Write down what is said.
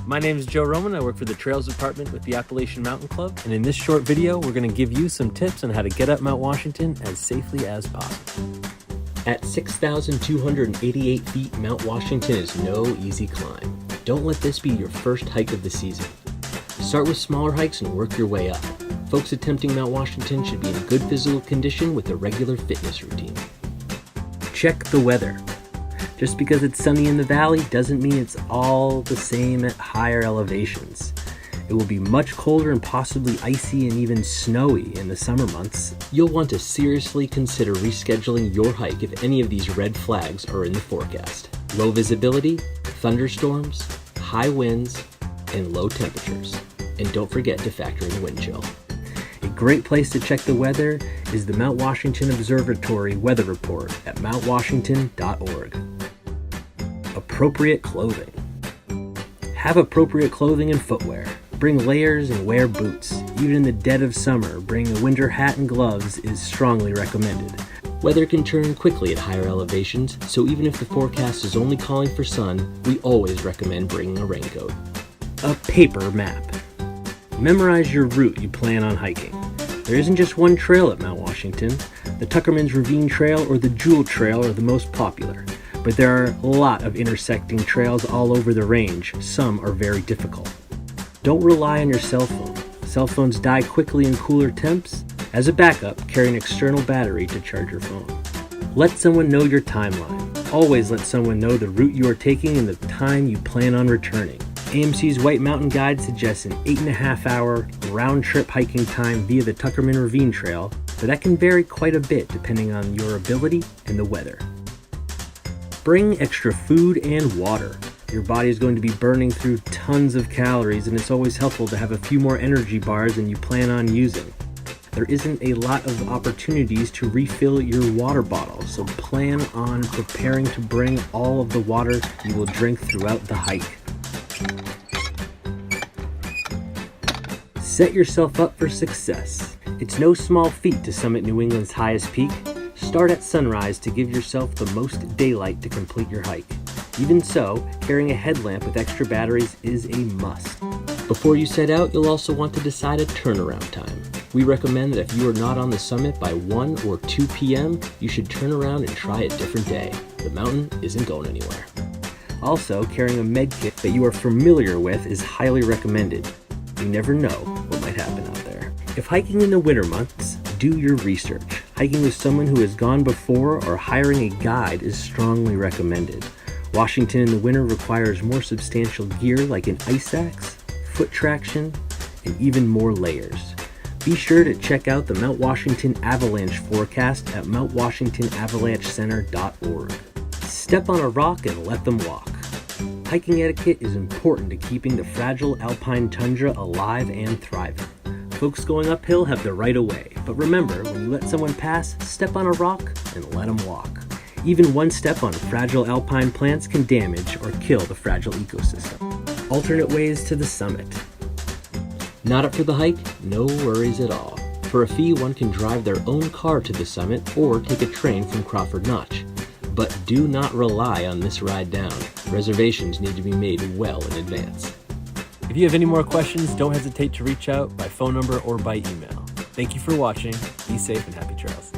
My name is Joe Roman. I work for the Trails Department with the Appalachian Mountain Club. And in this short video, we're going to give you some tips on how to get up Mount Washington as safely as possible. At 6,288 feet, Mount Washington is no easy climb. Don't let this be your first hike of the season. Start with smaller hikes and work your way up. Folks attempting Mount Washington should be in good physical condition with a regular fitness routine. Check the weather. Just because it's sunny in the valley doesn't mean it's all the same at higher elevations. It will be much colder and possibly icy and even snowy in the summer months. You'll want to seriously consider rescheduling your hike if any of these red flags are in the forecast. Low visibility, thunderstorms, high winds, and low temperatures. And don't forget to factor in wind chill. A great place to check the weather is the Mount Washington Observatory Weather Report at mountwashington.org. Appropriate clothing. Have appropriate clothing and footwear. Bring layers and wear boots. Even in the dead of summer, bringing a winter hat and gloves is strongly recommended. Weather can turn quickly at higher elevations, so even if the forecast is only calling for sun, we always recommend bringing a raincoat. A paper map. Memorize your route you plan on hiking. There isn't just one trail at Mount Washington. The Tuckerman's Ravine Trail or the Jewel Trail are the most popular, but there are a lot of intersecting trails all over the range. Some are very difficult. Don't rely on your cell phone. Cell phones die quickly in cooler temps. As a backup, carry an external battery to charge your phone. Let someone know your timeline. Always let someone know the route you are taking and the time you plan on returning. AMC's White Mountain Guide suggests an 8.5-hour round-trip hiking time via the Tuckerman Ravine Trail, but that can vary quite a bit depending on your ability and the weather. Bring extra food and water. Your body is going to be burning through tons of calories, and it's always helpful to have a few more energy bars than you plan on using. There isn't a lot of opportunities to refill your water bottle, so plan on preparing to bring all of the water you will drink throughout the hike. Set yourself up for success. It's no small feat to summit New England's highest peak. Start at sunrise to give yourself the most daylight to complete your hike. Even so, carrying a headlamp with extra batteries is a must. Before you set out, you'll also want to decide a turnaround time. We recommend that if you are not on the summit by 1 or 2 p.m., you should turn around and try a different day. The mountain isn't going anywhere. Also, carrying a med kit that you are familiar with is highly recommended. You never know what might happen out there. If hiking in the winter months, do your research. Hiking with someone who has gone before or hiring a guide is strongly recommended. Washington in the winter requires more substantial gear like an ice axe, foot traction, and even more layers. Be sure to check out the Mount Washington Avalanche forecast at mountwashingtonavalanchecenter.org. Step on a rock and let them walk. Hiking etiquette is important to keeping the fragile alpine tundra alive and thriving. Folks going uphill have the right of way, but remember, when you let someone pass, step on a rock and let them walk. Even one step on fragile alpine plants can damage or kill the fragile ecosystem. Alternate ways to the summit. Not up for the hike? No worries at all. For a fee, one can drive their own car to the summit or take a train from Crawford Notch. But do not rely on this ride down. Reservations need to be made well in advance. If you have any more questions, don't hesitate to reach out by phone number or by email. Thank you for watching. Be safe and happy trails.